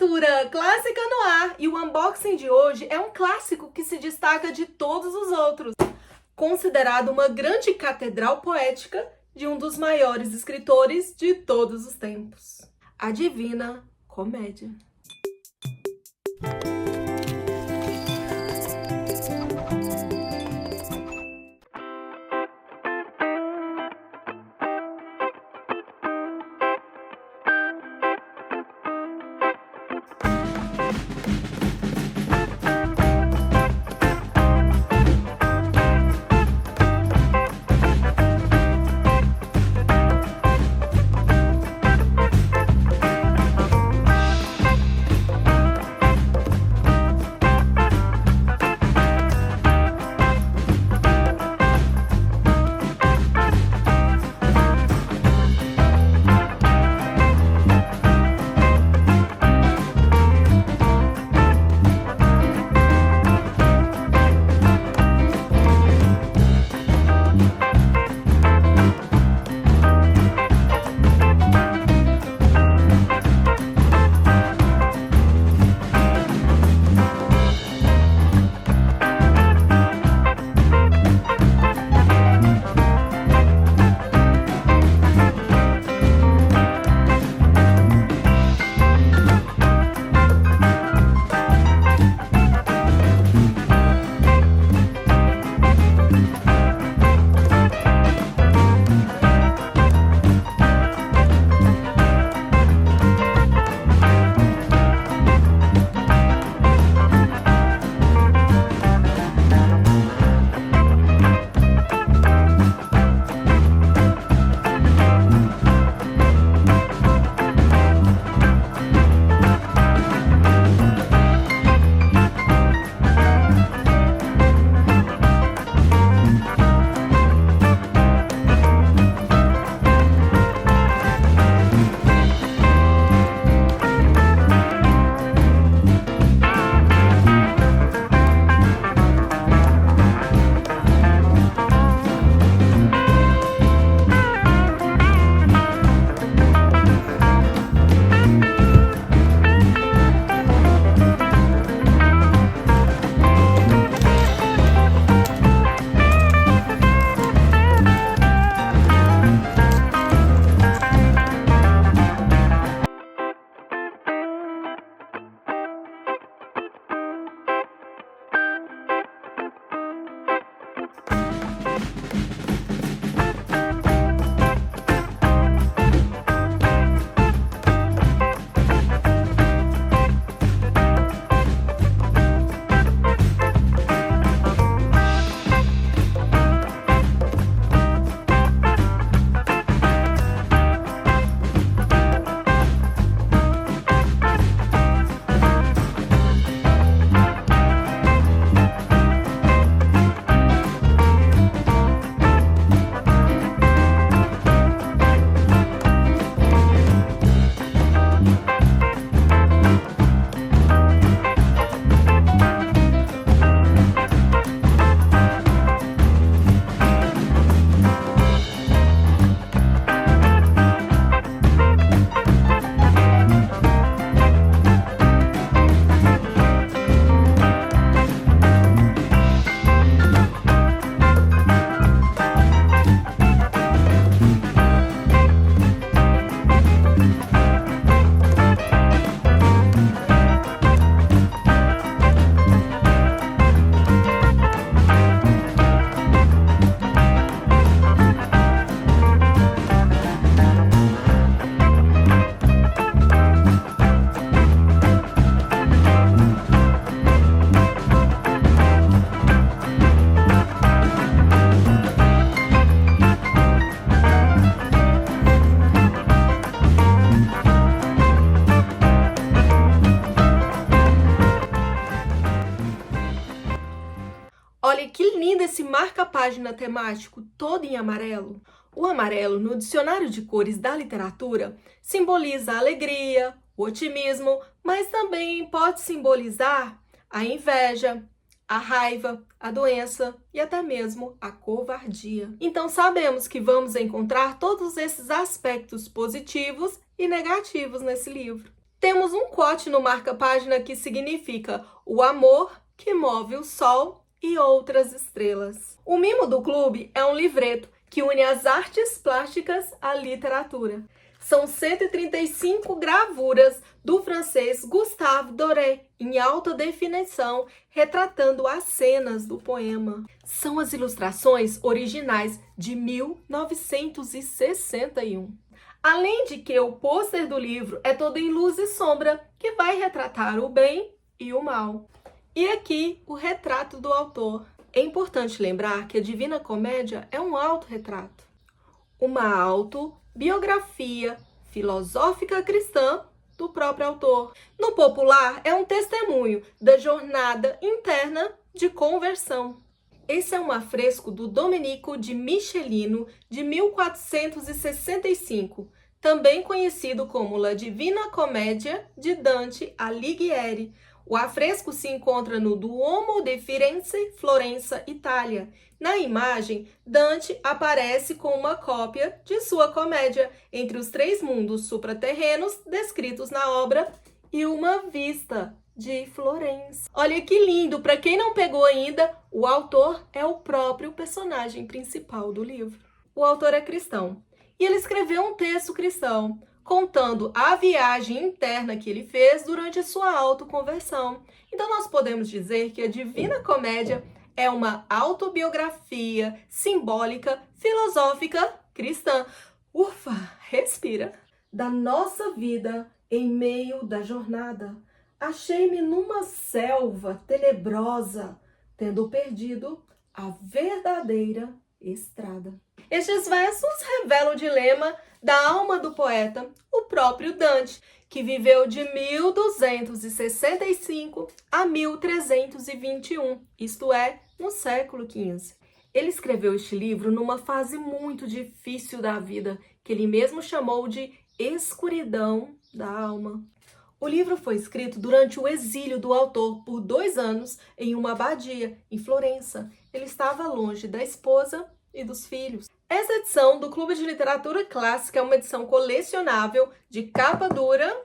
Literatura clássica no ar, e o unboxing de hoje é um clássico que se destaca de todos os outros. Considerado uma grande catedral poética de um dos maiores escritores de todos os tempos. A Divina Comédia. Olha que lindo esse marca-página temático todo em amarelo. O amarelo, no dicionário de cores da literatura, simboliza a alegria, o otimismo, mas também pode simbolizar a inveja, a raiva, a doença e até mesmo a covardia. Então sabemos que vamos encontrar todos esses aspectos positivos e negativos nesse livro. Temos um quote no marca-página que significa o amor que move o sol e outras estrelas. O mimo do clube é um livreto que une as artes plásticas à literatura. São 135 gravuras do francês Gustave Doré, em alta definição, retratando as cenas do poema. São as ilustrações originais de 1961. Além de que o pôster do livro é todo em luz e sombra, que vai retratar o bem e o mal. E aqui o retrato do autor. É importante lembrar que a Divina Comédia é um autorretrato, uma autobiografia filosófica cristã do próprio autor. No popular, é um testemunho da jornada interna de conversão. Esse é um afresco do Domenico de Michelino, de 1465, também conhecido como La Divina Commedia de Dante Alighieri. O afresco se encontra no Duomo de Firenze, Florença, Itália. Na imagem, Dante aparece com uma cópia de sua comédia entre os 3 mundos supraterrenos descritos na obra e uma vista de Florença. Olha que lindo! Para quem não pegou ainda, o autor é o próprio personagem principal do livro. O autor é cristão e ele escreveu um texto cristão contando a viagem interna que ele fez durante a sua autoconversão. Então nós podemos dizer que a Divina Comédia é uma autobiografia simbólica, filosófica, cristã. Ufa, respira! Da nossa vida em meio da jornada, achei-me numa selva tenebrosa, tendo perdido a verdadeira estrada. Estes versos revelam o dilema da alma do poeta, o próprio Dante, que viveu de 1265 a 1321, isto é, no século XV. Ele escreveu este livro numa fase muito difícil da vida, que ele mesmo chamou de escuridão da alma. O livro foi escrito durante o exílio do autor por 2 anos em uma abadia, em Florença. Ele estava longe da esposa e dos filhos. Essa edição do Clube de Literatura Clássica é uma edição colecionável de capa dura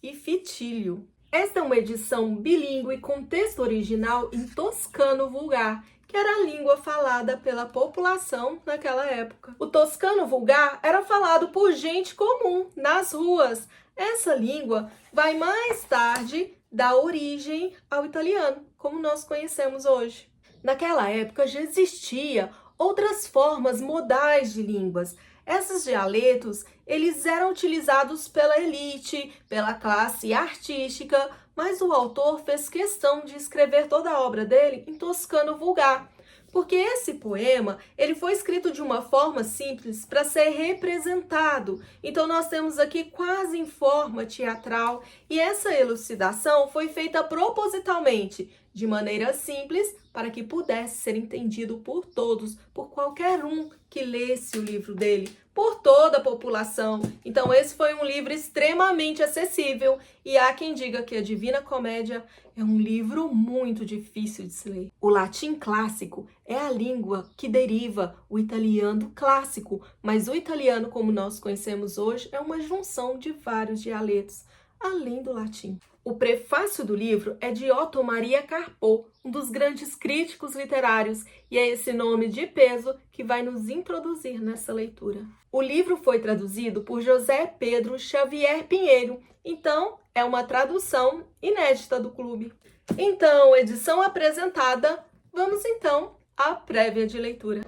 e fitilho. Esta é uma edição bilíngue com texto original em toscano vulgar, que era a língua falada pela população naquela época. O toscano vulgar era falado por gente comum nas ruas. Essa língua vai mais tarde dar origem ao italiano, como nós conhecemos hoje. Naquela época já existia outras formas modais de línguas. Esses dialetos, eles eram utilizados pela elite, pela classe artística, mas o autor fez questão de escrever toda a obra dele em toscano vulgar, porque esse poema ele foi escrito de uma forma simples para ser representado. Então nós temos aqui quase em forma teatral, e essa elucidação foi feita propositalmente, de maneira simples, para que pudesse ser entendido por todos, por qualquer um que lesse o livro dele, por toda a população. Então esse foi um livro extremamente acessível, e há quem diga que a Divina Comédia é um livro muito difícil de se ler. O latim clássico é a língua que deriva o italiano clássico, mas o italiano, como nós conhecemos hoje, é uma junção de vários dialetos, além do latim. O prefácio do livro é de Otto Maria Carpo, um dos grandes críticos literários, e é esse nome de peso que vai nos introduzir nessa leitura. O livro foi traduzido por José Pedro Xavier Pinheiro, então é uma tradução inédita do clube. Então, edição apresentada, vamos então à prévia de leitura.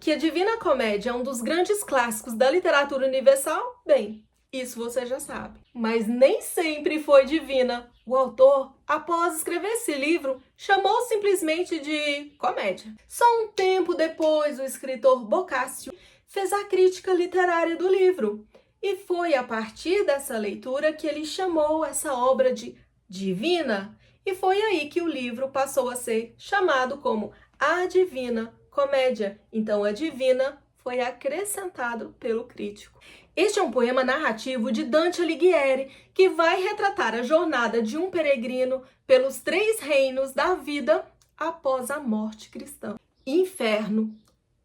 Que a Divina Comédia é um dos grandes clássicos da literatura universal? Bem, isso você já sabe. Mas nem sempre foi divina. O autor, após escrever esse livro, chamou simplesmente de comédia. Só um tempo depois, o escritor Boccaccio fez a crítica literária do livro. E foi a partir dessa leitura que ele chamou essa obra de divina. E foi aí que o livro passou a ser chamado como a Divina Comédia. Então, a divina foi acrescentado pelo crítico. Este é um poema narrativo de Dante Alighieri, que vai retratar a jornada de um peregrino pelos 3 reinos da vida após a morte cristã: inferno,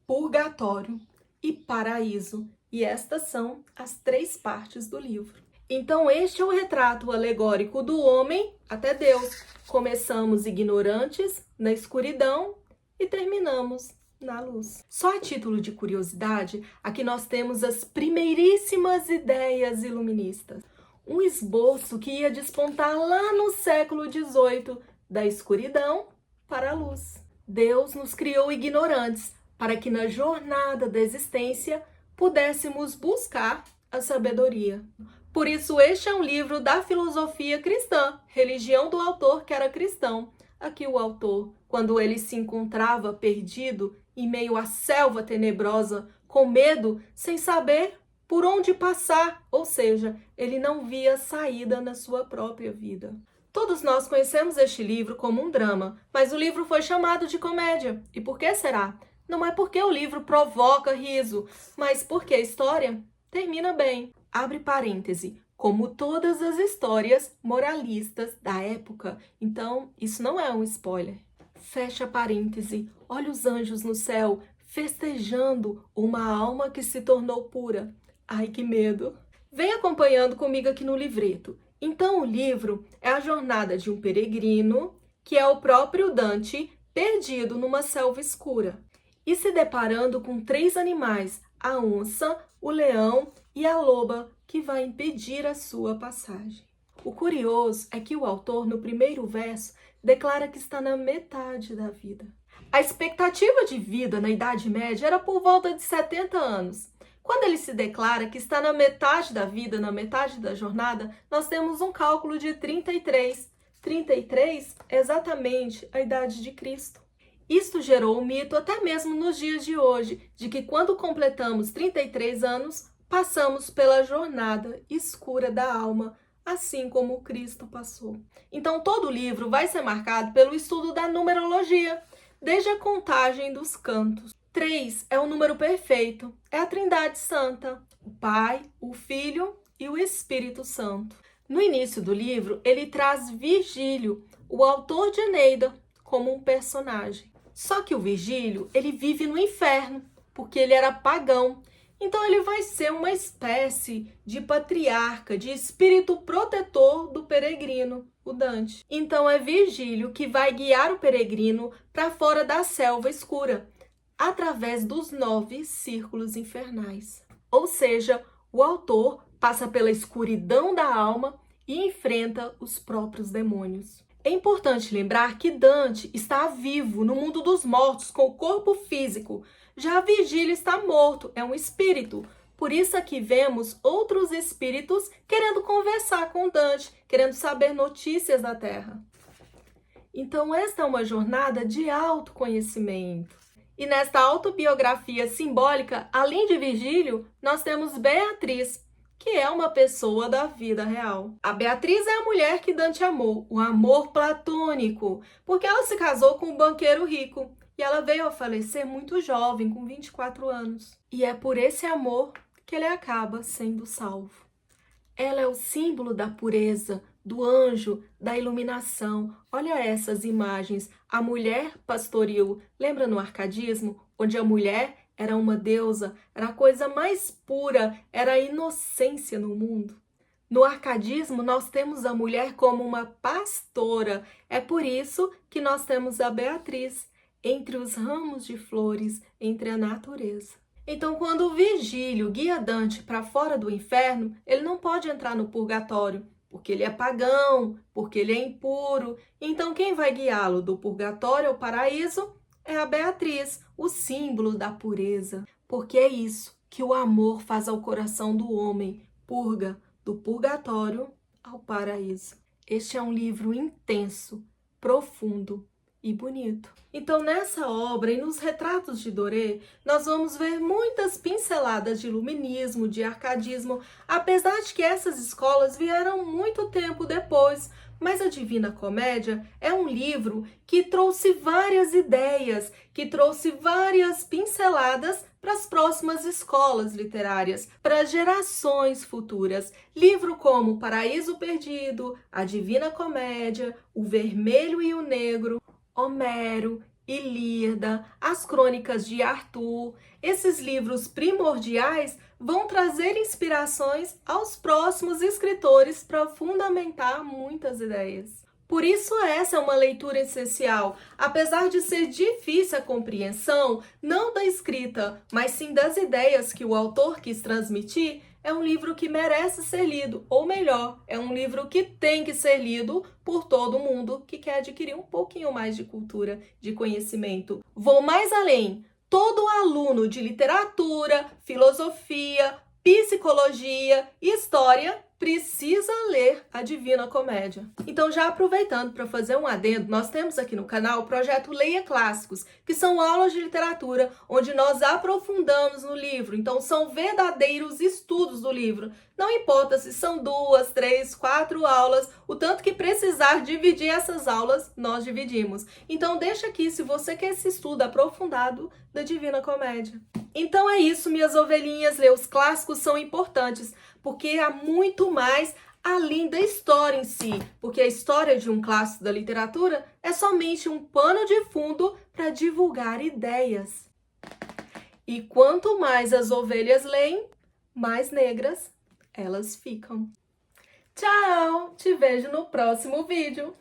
purgatório e paraíso. E estas são as 3 partes do livro. Então este é o retrato alegórico do homem até Deus. Começamos ignorantes, na escuridão, e terminamos na luz. Só a título de curiosidade, aqui nós temos as primeiríssimas ideias iluministas. Um esboço que ia despontar lá no século XVIII, da escuridão para a luz. Deus nos criou ignorantes, para que na jornada da existência pudéssemos buscar a sabedoria. Por isso, este é um livro da filosofia cristã, religião do autor que era cristão. Aqui o autor, quando ele se encontrava perdido em meio à selva tenebrosa, com medo, sem saber por onde passar, ou seja, ele não via saída na sua própria vida. Todos nós conhecemos este livro como um drama, mas o livro foi chamado de comédia. E por que será? Não é porque o livro provoca riso, mas porque a história termina bem. Abre parêntese, como todas as histórias moralistas da época. Então, isso não é um spoiler. Fecha parêntese, olha os anjos no céu, festejando uma alma que se tornou pura. Ai, que medo! Vem acompanhando comigo aqui no livreto. Então, o livro é a jornada de um peregrino, que é o próprio Dante, perdido numa selva escura, e se deparando com 3 animais, a onça, o leão e a loba, que vai impedir a sua passagem. O curioso é que o autor, no primeiro verso, declara que está na metade da vida. A expectativa de vida na Idade Média era por volta de 70 anos. Quando ele se declara que está na metade da vida, na metade da jornada, nós temos um cálculo de 33. 33 é exatamente a idade de Cristo. Isto gerou um mito até mesmo nos dias de hoje, de que quando completamos 33 anos, passamos pela jornada escura da alma, assim como Cristo passou. Então, todo o livro vai ser marcado pelo estudo da numerologia, desde a contagem dos cantos. 3 é o número perfeito, é a Trindade Santa, o Pai, o Filho e o Espírito Santo. No início do livro, ele traz Virgílio, o autor de Eneida, como um personagem. Só que o Virgílio, ele vive no inferno, porque ele era pagão. Então ele vai ser uma espécie de patriarca, de espírito protetor do peregrino, o Dante. Então é Virgílio que vai guiar o peregrino para fora da selva escura, através dos 9 círculos infernais. Ou seja, o autor passa pela escuridão da alma e enfrenta os próprios demônios. É importante lembrar que Dante está vivo no mundo dos mortos com o corpo físico. Já Virgílio está morto, é um espírito. Por isso aqui vemos outros espíritos querendo conversar com Dante, querendo saber notícias da Terra. Então esta é uma jornada de autoconhecimento. E nesta autobiografia simbólica, além de Virgílio, nós temos Beatriz, que é uma pessoa da vida real. A Beatriz é a mulher que Dante amou, o amor platônico, porque ela se casou com um banqueiro rico e ela veio a falecer muito jovem, com 24 anos. E é por esse amor que ele acaba sendo salvo. Ela é o símbolo da pureza, do anjo, da iluminação. Olha essas imagens. A mulher pastoril. Lembra no arcadismo? Onde a mulher era uma deusa, era a coisa mais pura, era a inocência no mundo. No arcadismo, nós temos a mulher como uma pastora. É por isso que nós temos a Beatriz, entre os ramos de flores, entre a natureza. Então, quando o Virgílio guia Dante para fora do inferno, ele não pode entrar no purgatório, porque ele é pagão, porque ele é impuro. Então, quem vai guiá-lo do purgatório ao paraíso é a Beatriz, o símbolo da pureza. Porque é isso que o amor faz ao coração do homem, purga do purgatório ao paraíso. Este é um livro intenso, profundo e bonito. Então, nessa obra e nos retratos de Doré, nós vamos ver muitas pinceladas de iluminismo, de arcadismo, apesar de que essas escolas vieram muito tempo depois. Mas a Divina Comédia é um livro que trouxe várias ideias, que trouxe várias pinceladas para as próximas escolas literárias, para gerações futuras. Livro como Paraíso Perdido, A Divina Comédia, O Vermelho e o Negro, Homero, Ilíada, As Crônicas de Arthur. Esses livros primordiais vão trazer inspirações aos próximos escritores para fundamentar muitas ideias. Por isso, essa é uma leitura essencial. Apesar de ser difícil a compreensão, não da escrita, mas sim das ideias que o autor quis transmitir, é um livro que merece ser lido, ou melhor, é um livro que tem que ser lido por todo mundo que quer adquirir um pouquinho mais de cultura, de conhecimento. Vou mais além. Todo aluno de literatura, filosofia, psicologia e história precisa ler a Divina Comédia. Então, já aproveitando para fazer um adendo, nós temos aqui no canal o projeto Leia Clássicos, que são aulas de literatura onde nós aprofundamos no livro. Então, são verdadeiros estudos do livro. Não importa se são 2, 3, 4 aulas, o tanto que precisar dividir essas aulas, nós dividimos. Então, deixa aqui se você quer esse estudo aprofundado da Divina Comédia. Então é isso, minhas ovelhinhas, ler os clássicos são importantes, porque há muito mais além da história em si, porque a história de um clássico da literatura é somente um pano de fundo para divulgar ideias. E quanto mais as ovelhas leem, mais negras elas ficam. Tchau! Te vejo no próximo vídeo!